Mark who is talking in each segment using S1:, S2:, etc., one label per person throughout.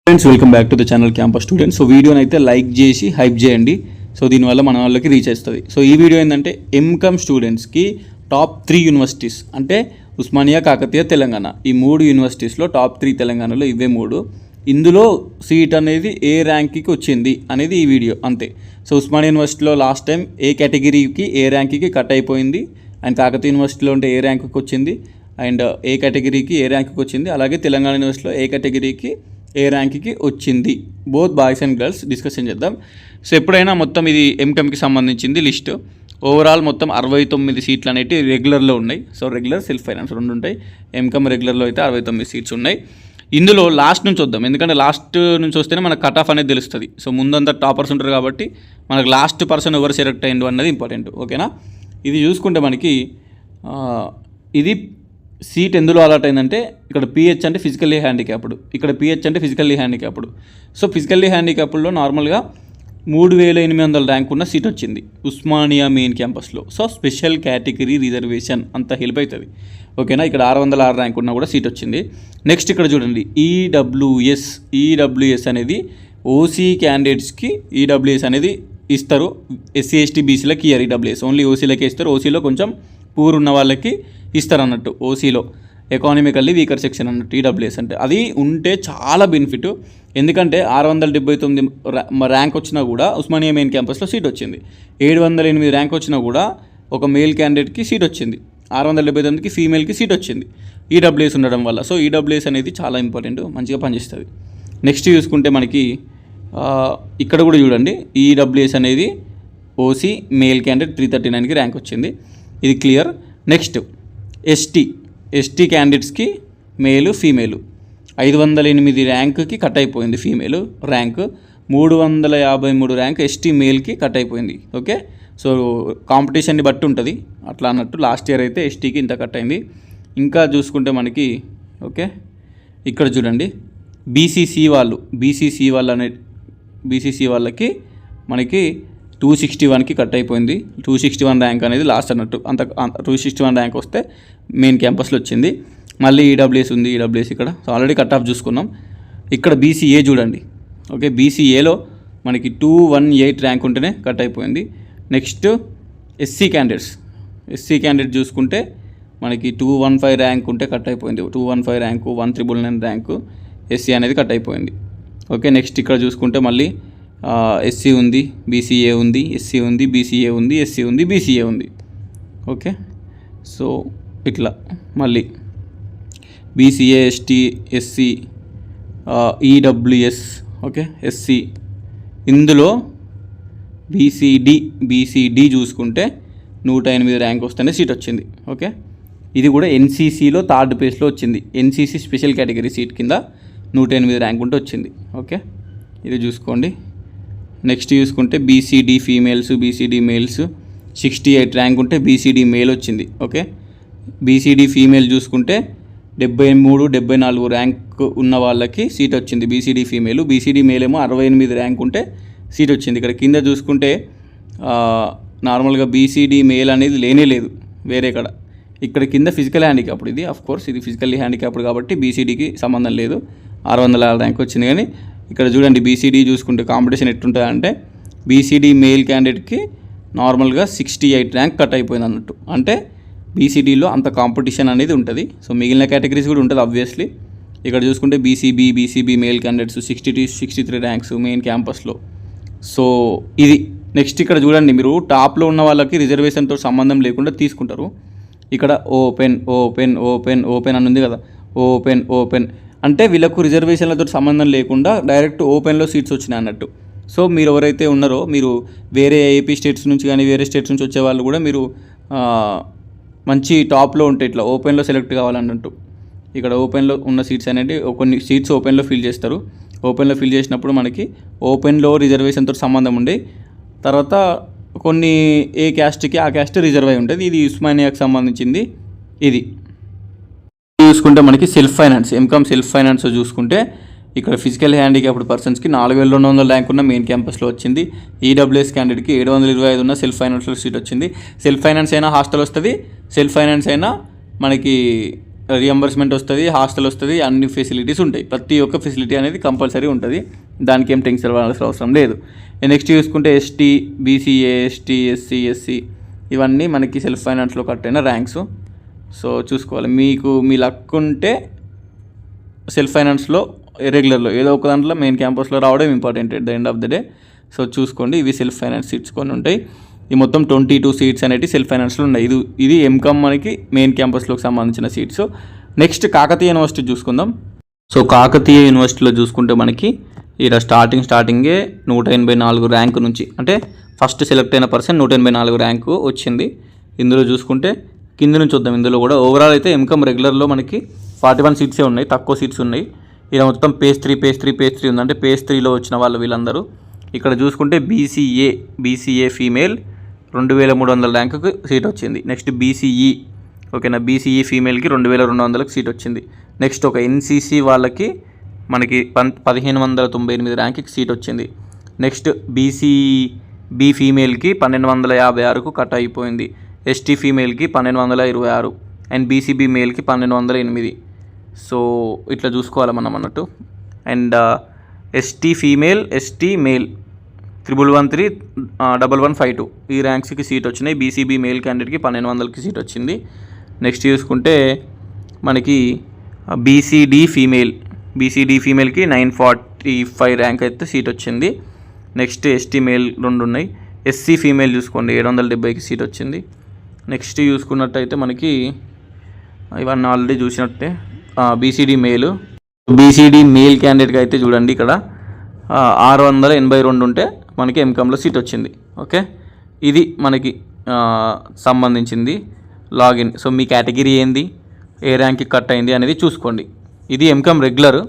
S1: Friends welcome back to the channel campus students. So వీడియోని అయితే like చేసి hype చేయండి. సో దీనివల్ల మన వాళ్ళకి రీచ్ అవుతుంది. సో ఈ వీడియో ఏంటంటే ఎంకామ్ స్టూడెంట్స్కి టాప్ 3 యూనివర్సిటీస్ అంటే ఉస్మానియా, కాకతీయ, తెలంగాణ ఈ 3 యూనివర్సిటీస్లో టాప్ 3 తెలంగాణలో ఇవే 3. ఇందులో సీట్ అనేది ఏ ర్యాంక్కి వచ్చింది అనేది ఈ వీడియో అంతే. సో ఉస్మానియా యూనివర్సిటీలో లాస్ట్ టైం ఏ కేటగిరీకి ఏ ర్యాంక్కి కట్ అయిపోయింది, అండ్ కాకతీయ యూనివర్సిటీలో ఉంటే ఏ ర్యాంక్కి వచ్చింది, అండ్ ఏ కేటగిరీకి ఏ ర్యాంక్కి వచ్చింది, అలాగే తెలంగాణ యూనివర్సిటీలో ఏ కేటగిరీకి ఏ ర్యాంక్కి వచ్చింది. Both boys and girls discussion చేద్దాం. సో ఎప్పుడైనా మొత్తం ఇది ఎంకామ్కి సంబంధించింది లిస్ట్. ఓవరాల్ మొత్తం 69 సీట్లు అనేవి రెగ్యులర్లో ఉన్నాయి. సో రెగ్యులర్, సెల్ఫ్ ఫైనాన్స్ 2 ఉంటాయి. ఎంకామ్ రెగ్యులర్లో అయితే 69 సీట్స్ ఉన్నాయి. ఇందులో లాస్ట్ నుంచి వద్దాం, ఎందుకంటే లాస్ట్ నుంచి వస్తేనే మనకు కట్ ఆఫ్ అనేది తెలుస్తుంది. సో ముందంతా టాపర్స్ ఉంటారు కాబట్టి మనకు లాస్ట్ పర్సన్ ఎవరు సెలెక్ట్ అయ్యిండు అన్నది ఇంపార్టెంట్. ఓకేనా, ఇది చూసుకుంటే మనకి ఇది సీట్ ఎందులో అలాట్ అయిందంటే ఇక్కడ పిహెచ్ అంటే ఫిజికల్లీ హ్యాండిక్యాప్డ్, ఇక్కడ పిహెచ్ అంటే ఫిజికల్లీ హ్యాండిక్యాప్డ్. సో ఫిజికల్లీ హ్యాండిక్యాప్డ్లో నార్మల్గా 3800 ర్యాంక్ ఉన్న సీట్ వచ్చింది ఉస్మానియా మెయిన్ క్యాంపస్లో. సో స్పెషల్ కేటగిరీ రిజర్వేషన్ అంత హెల్ప్ అవుతుంది. ఓకేనా, ఇక్కడ 606 ర్యాంక్ ఉన్నా కూడా సీట్ వచ్చింది. నెక్స్ట్ ఇక్కడ చూడండి ఈడబ్ల్యూఎస్ అనేది ఓసీ క్యాండిడేట్స్కి ఈడబ్ల్యూఎస్ అనేది ఇస్తారు. ఎస్సీ ఎస్టీ బీసీలకి ఇయర్ ఈడబ్ల్యూఎస్ ఓన్లీ ఓసీలకే ఇస్తారు. ఓసీలో కొంచెం పూర్ ఉన్న వాళ్ళకి ఇస్తారు అన్నట్టు. ఓసీలో ఎకానమికల్లీ వీకర్ సెక్షన్ అన్నట్టు ఈడబ్ల్యూఎస్ అంటే అది ఉంటే చాలా బెనిఫిట్. ఎందుకంటే 679 ర్యాంక్ వచ్చినా కూడా ఉస్మానియా మెయిన్ క్యాంపస్లో సీట్ వచ్చింది. 708 ర్యాంక్ వచ్చినా కూడా ఒక మేల్ క్యాండిడేట్కి సీట్ వచ్చింది. 679కి ఫీమేల్కి సీట్ వచ్చింది ఈడబ్ల్యూఎస్ ఉండడం వల్ల. సో ఈడబ్ల్యూఎస్ అనేది చాలా ఇంపార్టెంట్, మంచిగా పనిచేస్తుంది. నెక్స్ట్ చూసుకుంటే మనకి ఇక్కడ కూడా చూడండి, ఈడబ్ల్యూఎస్ అనేది ఓసీ మేల్ క్యాండిడేట్ 339కి ర్యాంక్ వచ్చింది, ఇది క్లియర్. నెక్స్ట్ ఎస్టీ క్యాండిడేట్స్కి మేలు ఫీమేలు 508 ర్యాంక్కి కట్ అయిపోయింది ఫీమేలు ర్యాంక్, 353 ర్యాంక్ ఎస్టీ మేల్కి కట్ అయిపోయింది. ఓకే, సో కాంపిటీషన్ని బట్టి ఉంటుంది అట్లా అన్నట్టు. లాస్ట్ ఇయర్ అయితే ఎస్టీకి ఇంత కట్ అయింది. ఇంకా చూసుకుంటే మనకి ఓకే ఇక్కడ చూడండి బీసీసీ వాళ్ళకి మనకి 261కి కట్ అయిపోయింది. 261 ర్యాంక్ అనేది లాస్ట్ అన్నట్టు. 261 ర్యాంక్ వస్తే మెయిన్ క్యాంపస్లో వచ్చింది. మళ్ళీ ఈడబ్ల్యూఎస్ ఉంది, ఈడబ్ల్యూఎస్ ఇక్కడ సో ఆల్రెడీ కట్ ఆఫ్ చూసుకున్నాం. ఇక్కడ బీసీఏ చూడండి, ఓకే బీసీఏలో మనకి 218 ర్యాంక్ ఉంటేనే కట్ అయిపోయింది. నెక్స్ట్ ఎస్సీ క్యాండిడేట్ చూసుకుంటే మనకి 215 ర్యాంక్ ఉంటే కట్ అయిపోయింది. 215 ర్యాంకు 1999 ర్యాంకు ఎస్సీ అనేది కట్ అయిపోయింది. ఓకే, నెక్స్ట్ ఇక్కడ చూసుకుంటే మళ్ళీ ఎస్సీ ఉంది, బీసీఏ ఉంది, ఎస్సీ ఉంది, బీసీఏ ఉంది, ఎస్సీ ఉంది, బీసీఏ ఉంది. ఓకే, సో ఇట్లా మళ్ళీ BCA, ST, SC, EWS, okay SC. ఇందులో బీసీడీ చూసుకుంటే 108 ర్యాంక్ వస్తేనే సీట్ వచ్చింది. ఓకే, ఇది కూడా ఎన్సీసీలో 3rd ప్లేస్లో వచ్చింది. ఎన్సీసీ స్పెషల్ కేటగిరీ సీట్ కింద 108 ర్యాంక్ ఉంటే వచ్చింది. ఓకే, ఇది చూసుకోండి. నెక్స్ట్ చూసుకుంటే BCD females, BCD males 68 rank ఉంటే బీసీడీ మేల్ వచ్చింది. ఓకే, బీసీడీ ఫీమేల్ చూసుకుంటే 73, 74 ర్యాంక్ ఉన్న వాళ్ళకి సీట్ వచ్చింది బీసీడీ ఫీమేల్. బీసీడీ మేల్ ఏమో 68 ర్యాంక్ ఉంటే సీట్ వచ్చింది. ఇక్కడ కింద చూసుకుంటే నార్మల్గా బీసీడీ మేల్ అనేది లేనే లేదు వేరే కడ. ఇక్కడ కింద ఫిజికల్ హ్యాండిక్యాప్డ్, ఇది కోర్స్ ఇది ఫిజికల్లీ హ్యాండిక్యాప్డ్ కాబట్టి బీసీడీకి సంబంధం లేదు. 606 ర్యాంక్ వచ్చింది. కానీ ఇక్కడ చూడండి బీసీడీ చూసుకుంటే కాంపిటీషన్ ఎట్టుంటుంది అంటే బీసీడీ మేల్ క్యాండిడేట్కి నార్మల్గా 68 ర్యాంక్ కట్ అయిపోయింది అన్నట్టు. అంటే బీసీడీలో అంత కాంపిటీషన్ అనేది ఉంటుంది. సో మిగిలిన కేటగిరీస్ కూడా ఉంటుంది ఆబ్వియస్లీ. ఇక్కడ చూసుకుంటే BCB male candidates 63 ranks main క్యాంపస్లో. సో ఇది నెక్స్ట్ ఇక్కడ చూడండి, మీరు టాప్లో ఉన్న వాళ్ళకి రిజర్వేషన్తో సంబంధం లేకుండా తీసుకుంటారు. ఇక్కడ ఓపెన్ అని ఉంది కదా, ఓపెన్ అంటే వీళ్ళకు రిజర్వేషన్లతో సంబంధం లేకుండా డైరెక్ట్ ఓపెన్లో సీట్స్ వచ్చినాయి అన్నట్టు. సో మీరు ఎవరైతే ఉన్నారో, మీరు వేరే ఏపీ స్టేట్స్ నుంచి కానీ వేరే స్టేట్స్ నుంచి వచ్చే వాళ్ళు కూడా మీరు మంచి టాప్లో ఉంటే ఇట్లా ఓపెన్లో సెలెక్ట్ కావాలన్నట్టు. ఇక్కడ ఓపెన్లో ఉన్న సీట్స్ అనేది కొన్ని సీట్స్ ఓపెన్లో ఫిల్ చేస్తారు. ఓపెన్లో ఫిల్ చేసినప్పుడు మనకి ఓపెన్లో రిజర్వేషన్తో సంబంధం ఉండే తర్వాత కొన్ని ఏ క్యాస్ట్కి ఆ క్యాస్ట్ రిజర్వ్ అయి ఉంటుంది. ఇది ఉస్మానియాకి సంబంధించింది. ఇది చూసుకుంటే మనకి self finance, MCom self finance చూసుకుంటే ఇక్కడ ఫిజికల్ హ్యాండిక్యాప్డ్ పర్సన్స్కి 4200 ర్యాంక్ ఉన్న మెయిన్ క్యాంపస్లో వచ్చింది. ఈడబ్ల్యూఎస్ క్యాండిడేట్కి 725 ఉన్న సెల్ఫ్ ఫైనాన్స్లో సీట్ వచ్చింది. సెల్ఫ్ ఫైనాన్స్ అయినా హాస్టల్ వస్తుంది, సెల్ఫ్ ఫైనాన్స్ అయినా మనకి రియంబర్స్మెంట్ వస్తుంది, హాస్టల్ వస్తుంది, అన్ని ఫెసిలిటీస్ ఉంటాయి. ప్రతి ఒక్క ఫెసిలిటీ అనేది కంపల్సరీ ఉంటుంది, దానికి ఏం టెన్షన్ పడాల్సిన అవసరం లేదు. నెక్స్ట్ చూసుకుంటే ST, BCA, ST, SC, SC ఇవన్నీ మనకి సెల్ఫ్ ఫైనాన్స్లో కట్ అయిన ర్యాంక్స్. సో చూసుకోవాలి, మీకు మీ లక్ ఉంటే సెల్ఫ్ ఫైనాన్స్లో రెగ్యులర్లో ఏదో ఒక దాంట్లో మెయిన్ క్యాంపస్లో రావడం important at the end of the day. So చూసుకోండి, ఇవి సెల్ఫ్ ఫైనాన్స్ సీట్స్ కొన్ని ఉంటాయి. ఈ మొత్తం 22 సీట్స్ అనేవి సెల్ఫ్ ఫైనాన్స్లో ఉన్నాయి. ఇది ఎంకామ్ మనకి మెయిన్ క్యాంపస్లోకి సంబంధించిన సీట్స్. నెక్స్ట్ కాకతీయ యూనివర్సిటీ చూసుకుందాం. సో కాకతీయ యూనివర్సిటీలో చూసుకుంటే మనకి ఇక్కడ స్టార్టింగే 184 ర్యాంకు నుంచి, అంటే ఫస్ట్ సెలెక్ట్ అయిన పర్సన్ 184 ర్యాంకు వచ్చింది. ఇందులో చూసుకుంటే కింద నుంచి వద్దాం. ఇందులో కూడా ఓవరాల్ అయితే ఎంకామ్ రెగ్యులర్లో మనకి 41 సీట్సే ఉన్నాయి, తక్కువ సీట్స్ ఉన్నాయి. ఇలా మొత్తం పేజ్ 3 ఉంది, అంటే పేజ్ 3లో వచ్చిన వాళ్ళు వీళ్ళందరూ. ఇక్కడ చూసుకుంటే బీసీఏ ఫీమేల్ 2300 ర్యాంకుకి సీట్ వచ్చింది. నెక్స్ట్ బీసీఈ, ఓకేనా, బీసీఈ ఫీమేల్కి 2200కి సీట్ వచ్చింది. నెక్స్ట్ ఒక ఎన్సీసీ వాళ్ళకి మనకి 1598 ర్యాంక్కి సీట్ వచ్చింది. నెక్స్ట్ బీ ఫీమేల్కి 1256కు కట్ అయిపోయింది. ఎస్టీ ఫీమేల్కి 1226 అండ్ బీసీబీ మేల్కి 1208. సో ఇట్లా చూసుకోవాలి మనం అన్నట్టు. And ST female, ST male 1113 ఈ ర్యాంక్స్కి సీట్ వచ్చినాయి. బీసీబీ మేల్ క్యాండిడేట్కి 1200కి సీట్ వచ్చింది. నెక్స్ట్ చూసుకుంటే మనకి బీసీడీ ఫీమేల్కి 945 ర్యాంక్ అయితే సీట్ వచ్చింది. నెక్స్ట్ ఎస్టీ మేల్ 2 ఉన్నాయి. ఎస్సీ ఫీమేల్ చూసుకోండి 770కి సీట్ వచ్చింది. నెక్స్ట్ చూసుకున్నట్టయితే మనకి ఇవన్నీ ఆల్రెడీ చూసినట్టే. బీసీడీ మేల్ క్యాండిడేట్కి అయితే చూడండి ఇక్కడ 682 ఉంటే మనకి ఎంకామ్లో సీట్ వచ్చింది. ఓకే, ఇది మనకి సంబంధించింది లాగిన్. సో మీ కేటగిరీ ఏంది, ఏ ర్యాంక్కి కట్ అయింది అనేది చూసుకోండి. ఇది ఎంకామ్ రెగ్యులర్.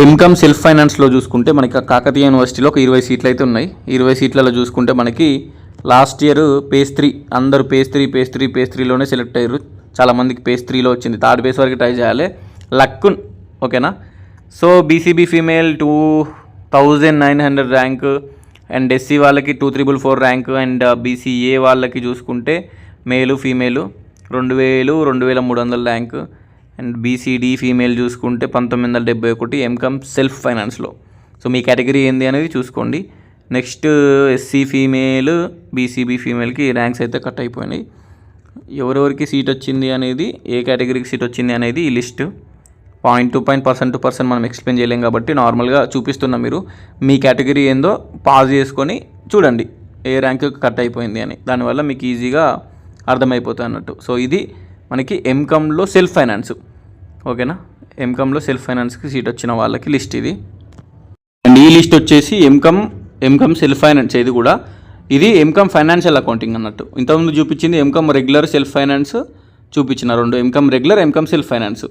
S1: ఎంకామ్ సెల్ఫ్ ఫైనాన్స్లో చూసుకుంటే మనకి కాకతీయ యూనివర్సిటీలో ఒక 20 సీట్లు అయితే ఉన్నాయి. 20 సీట్లలో చూసుకుంటే మనకి లాస్ట్ ఇయర్ పేజ్ 3 అందరూ పేజ్ 3లోనే సెలెక్ట్ అయ్యారు. చాలామందికి పేజ్ 3లో వచ్చింది. థర్డ్ పేజ్ వరకు ట్రై చేయాలి, లక్. ఓకేనా. So BCB female 2900 rank and SC వాళ్ళకి 2344 ర్యాంక్ అండ్ బీసీఏ వాళ్ళకి చూసుకుంటే male female 2300 rank and BCD female చూసుకుంటే 1971 ఎంకామ్ సెల్ఫ్ ఫైనాన్స్లో. సో మీ కేటగిరీ ఏంది అనేది చూసుకోండి. నెక్స్ట్ ఎస్సీ ఫీమేల్, బీసీబీ ఫీమేల్కి ర్యాంక్స్ అయితే కట్ అయిపోయినాయి. ఎవరెవరికి సీట్ వచ్చింది అనేది, ఏ కేటగిరీకి సీట్ వచ్చింది అనేది ఈ list point to point, person to person మనం ఎక్స్ప్లెయిన్ చేయలేం కాబట్టి నార్మల్గా చూపిస్తున్నాం. మీరు మీ కేటగిరీ ఏందో పాజ్ చేసుకొని చూడండి ఏ ర్యాంక్ కట్ అయిపోయింది అని, దానివల్ల మీకు ఈజీగా అర్థమైపోతుంది అన్నట్టు. సో ఇది మనకి ఎంకామ్లో సెల్ఫ్ ఫైనాన్స్. ఓకేనా, ఎంకామ్లో సెల్ఫ్ ఫైనాన్స్కి సీట్ వచ్చిన వాళ్ళకి లిస్ట్ ఇది. అండ్ ఈ లిస్ట్ వచ్చేసి ఎంకామ్ సెల్ఫ్ ఫైనాన్స్. ఇది ఎంకామ్ ఫైనాన్షియల్ అకౌంటింగ్ అన్నట్టు. ఇంతకుముందు చూపించింది ఎంకామ్ రెగ్యులర్ సెల్ఫ్ ఫైనాన్స్ చూపించిన 2, MCom regular, MCom self finance.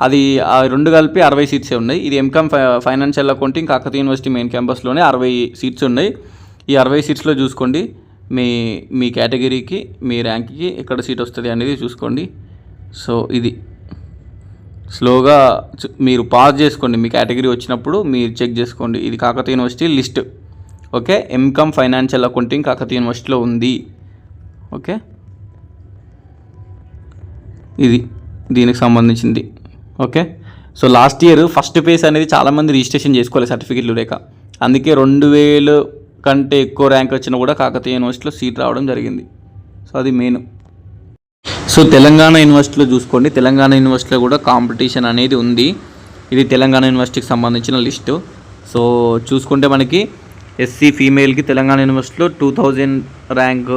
S1: అది ఆ 2 కలిపి 60 సీట్సే ఉన్నాయి. ఇది MCom financial accounting Kakatiya University main క్యాంపస్లోనే 60 సీట్స్ ఉన్నాయి. ఈ 60 సీట్స్లో చూసుకోండి మీ కేటగిరీకి, మీ ర్యాంక్కి ఎక్కడ సీట్ వస్తుంది అనేది చూసుకోండి. సో ఇది స్లోగా మీరు పాజ్ చేసుకోండి, మీ కేటగిరీ వచ్చినప్పుడు మీరు చెక్ చేసుకోండి. ఇది Kakatiya university list. Okay, MCom financial accounting Kakatiya యూనివర్సిటీలో ఉంది. ఓకే, ఇది దీనికి సంబంధించింది. Okay, so last year first phase అనేది చాలామంది రిజిస్ట్రేషన్ చేసుకోవాలి సర్టిఫికెట్లు లేక, అందుకే 2000 కంటే ఎక్కువ ర్యాంక్ వచ్చినా కూడా కాకతీయ యూనివర్సిటీలో సీట్ రావడం జరిగింది. సో అది మెయిన్. సో తెలంగాణ యూనివర్సిటీలో చూసుకోండి, తెలంగాణ యూనివర్సిటీలో కూడా కాంపిటీషన్ అనేది ఉంది. ఇది తెలంగాణ యూనివర్సిటీకి సంబంధించిన లిస్టు. సో చూసుకుంటే మనకి ఎస్సీ ఫీమేల్కి తెలంగాణ యూనివర్సిటీలో 2000 ర్యాంక్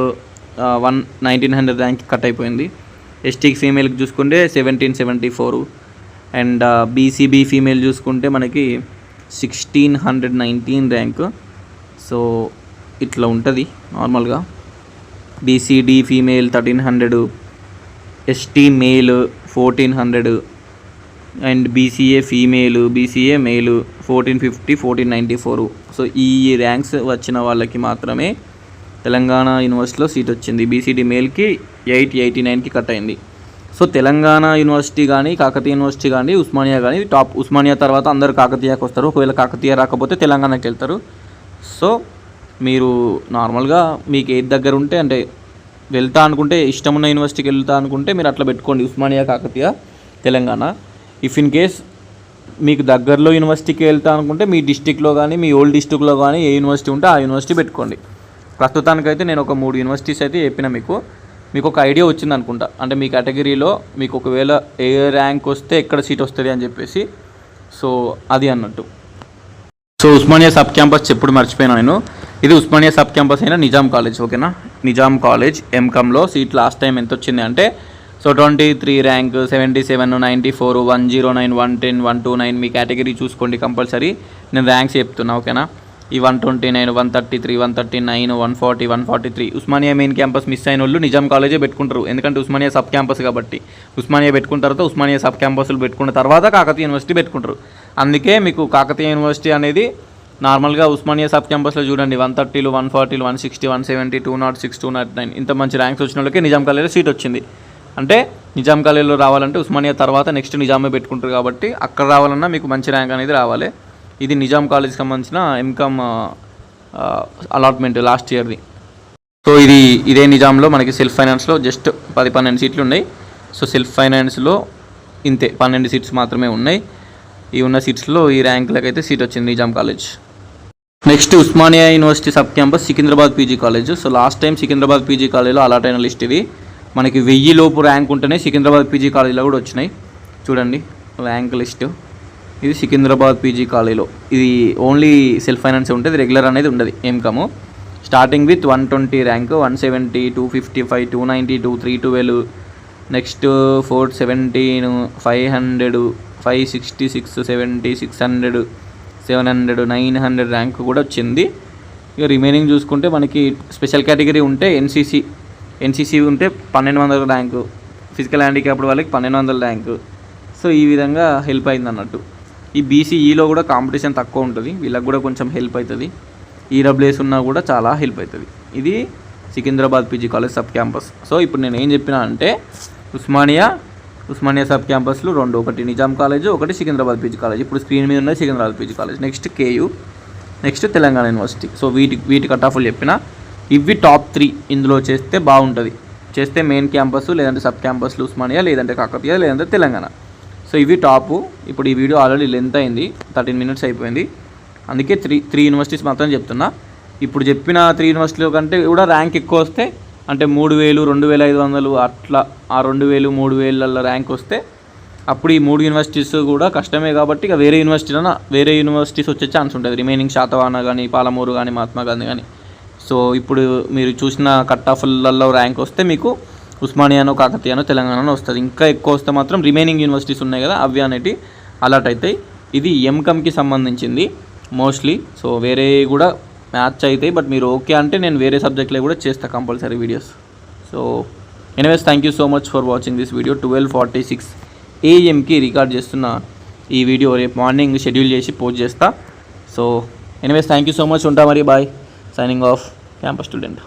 S1: 1900 ర్యాంక్ కట్ అయిపోయింది. ఎస్టీకి ఫీమేల్కి చూసుకుంటే 1774 అండ్ బీసీబీ ఫీమేల్ చూసుకుంటే మనకి 1619 ర్యాంక్. సో ఇట్లా ఉంటుంది నార్మల్గా. BCD female 1300, ST male 1400 and BCA male 1450, 1494. So ఈ ర్యాంక్స్ వచ్చిన వాళ్ళకి మాత్రమే తెలంగాణ యూనివర్సిటీలో సీట్ వచ్చింది. బీసీడీ మేల్కి 889కి కట్ అయింది. సో తెలంగాణ యూనివర్సిటీ కానీ, కాకతీయ యూనివర్సిటీ కానీ, ఉస్మానియా కానీ టాప్. ఉస్మానియా తర్వాత అందరు కాకతీయకి వస్తారు. ఒకవేళ కాకతీయ రాకపోతే తెలంగాణకి వెళ్తారు. సో మీరు నార్మల్గా మీకు ఏది దగ్గర ఉంటే, అంటే వెళ్తా అనుకుంటే, ఇష్టమున్న యూనివర్సిటీకి వెళ్తా అనుకుంటే మీరు అట్లా పెట్టుకోండి, Osmania, Kakatiya. Telangana. If in case మీకు దగ్గరలో యూనివర్సిటీకి వెళ్తా అనుకుంటే మీ డిస్టిక్లో కానీ మీ ఓల్డ్ డిస్టిక్లో కానీ ఏ యూనివర్సిటీ ఉంటే ఆ యూనివర్సిటీ పెట్టుకోండి. ప్రస్తుతానికైతే నేను ఒక 3 యూనివర్సిటీస్ అయితే చెప్పిన మీకు ఒక ఐడియా వచ్చింది అనుకుంటా. అంటే మీ కేటగిరీలో మీకు ఒకవేళ ఏ ర్యాంక్ వస్తే ఎక్కడ సీట్ వస్తుంది అని చెప్పేసి, సో అది అన్నట్టు. సో ఉస్మానియా సబ్ క్యాంపస్ చెప్పుడు మర్చిపోయినా నేను. ఇది ఉస్మానియా సబ్ క్యాంపస్ అయినా నిజాం కాలేజ్, ఓకేనా. నిజాం కాలేజ్ ఎంకామ్లో సీట్ లాస్ట్ టైం ఎంత వచ్చింది అంటే, సో 23 ర్యాంక్, 77, 94, 109, 110, 129 మీ కేటగిరీ చూసుకోండి కంపల్సరీ. నేను ర్యాంక్స్ చెప్తున్నా, ఓకేనా. ఈ 129, 133, 139, 140, 143 ఉస్మానియా మెయిన్ క్యాంపస్ మిస్ అయిన వాళ్ళు నిజాం కాలేజే పెట్టుకుంటారు. ఎందుకంటే ఉస్మానియా సబ్ క్యాంపస్ కాబట్టి. ఉస్మానియా పెట్టుకున్న తర్వాత ఉస్మానియా సబ్ క్యాంపస్లు పెట్టుకున్న తర్వాత కాకతీయ యూనివర్సిటీ పెట్టుకుంటారు. అందుకే మీకు కాకతీయ యూనివర్సిటీ అనేది నార్మల్గా ఉస్మానియా సబ్ క్యాంపస్లో చూడండి 130, 140, 160, 170, 206, 209 ఇంత మంచి ర్యాంక్స్ వచ్చిన వాళ్ళకి నిజాం కాలేజ్లో సీట్ వచ్చింది. అంటే నిజాం కాలేజ్లో రావాలంటే ఉస్మానియా తర్వాత నెక్స్ట్ నిజామే పెట్టుకుంటారు కాబట్టి అక్కడ రావాలన్నా మీకు మంచి ర్యాంక్ అనేది రావాలి. ఇది నిజాం కాలేజ్కి సంబంధించిన ఎంకామ్ అలాట్మెంట్ లాస్ట్ ఇయర్ది. సో ఇదే నిజాంలో మనకి సెల్ఫ్ ఫైనాన్స్లో జస్ట్ 10-12 సీట్లు ఉన్నాయి. సో సెల్ఫ్ ఫైనాన్స్లో ఇంతే 12 సీట్స్ మాత్రమే ఉన్నాయి. ఈ ఉన్న సీట్స్లో ఈ ర్యాంకులకైతే సీట్ వచ్చింది Nizam college. Next Osmania university sub campus Secunderabad PG college. So last time Secunderabad PG కాలేజ్లో అలాట్ అయిన లిస్ట్ ఇది. మనకి 1000 లోపు ర్యాంక్ ఉంటేనే సికింద్రాబాద్ పీజీ కాలేజీలో కూడా వచ్చినాయి. చూడండి ర్యాంక్ లిస్ట్. ఇది సికింద్రాబాద్ పీజీ కాలేజీలో ఇది ఓన్లీ సెల్ఫ్ ఫైనాన్స్ ఉంటుంది, రెగ్యులర్ అనేది ఉండదు MCom. Starting with 120 rank, 170, 255, 290, 312, next 417, 500, 566, 70, 600, 700, 900 rank కూడా వచ్చింది. ఇక రిమైనింగ్ చూసుకుంటే మనకి స్పెషల్ కేటగిరీ ఉంటే ఎన్సీసీ ఉంటే 1200 ర్యాంకు, ఫిజికల్ హ్యాండిక్యాప్డ్ వాళ్ళకి 1200 ర్యాంకు. సో ఈ విధంగా హెల్ప్ అయింది అన్నట్టు. ఈ బీసీఈలో కూడా కాంపిటీషన్ తక్కువ ఉంటుంది, వీళ్ళకి కూడా కొంచెం హెల్ప్ అవుతుంది. ఈడబ్ల్యూఎస్ ఉన్నా కూడా చాలా హెల్ప్ అవుతుంది. ఇది Secunderabad PG college sub campus. So ఇప్పుడు నేను ఏం చెప్పినా అంటే ఉస్మానియా సబ్ క్యాంపస్లు 2, ఒకటి నిజాం కాలేజ్, ఒకటి సికింద్రాబాద్ పీజీ కాలేజ్. ఇప్పుడు స్క్రీన్ మీద ఉన్నది Secunderabad PG college. Next KU, next Telangana university. So వీటి కట్ ఆఫ్లు చెప్పిన ఇవి టాప్ 3 ఇందులో చేస్తే బాగుంటుంది. చేస్తే మెయిన్ క్యాంపస్ లేదంటే సబ్ క్యాంపస్లు ఉస్మానియా, లేదంటే కాకతీయ, లేదంటే తెలంగాణ. సో ఇవి టాపు. ఇప్పుడు ఈ వీడియో ఆల్రెడీ లెంత్ అయింది, 13 minutes అయిపోయింది. అందుకే 3 యూనివర్సిటీస్ మాత్రం చెప్తున్నా. ఇప్పుడు చెప్పిన 3 యూనివర్సిటీల కంటే కూడా ర్యాంక్ ఎక్కువ వస్తే, అంటే 3000, 2500 అట్లా, ఆ 2000, 3000 ర్యాంక్ వస్తే అప్పుడు ఈ 3 యూనివర్సిటీస్ కూడా కష్టమే. కాబట్టి ఇక వేరే యూనివర్సిటీస్ వచ్చే ఛాన్స్ ఉంటుంది. రిమైనింగ్ శాతవాహన కానీ, పాలమూరు కానీ, మహాత్మా గాంధీ కానీ. సో ఇప్పుడు మీరు చూసిన కట్ ఆఫ్లలో ర్యాంక్ వస్తే మీకు ఉస్మానియానో, కాకతీయానో, తెలంగాణలో వస్తుంది. ఇంకా ఎక్కువ వస్తే మాత్రం రిమైనింగ్ యూనివర్సిటీస్ ఉన్నాయి కదా, అవి అనేవి అలాట్ అవుతాయి. ఇది ఎంకామ్కి సంబంధించింది మోస్ట్లీ. సో వేరే కూడా మ్యాచ్ అవుతాయి, బట్ మీరు ఓకే అంటే నేను వేరే సబ్జెక్ట్లో కూడా చేస్తాను compulsory videos. So anyways thank you so much for watching this video. 12:46 AM record చేస్తున్న ఈ వీడియో రేపు మార్నింగ్ షెడ్యూల్ చేసి పోస్ట్ చేస్తా. So anyways thank you so much. ఉంటా మరి, bye. Signing off, campus student.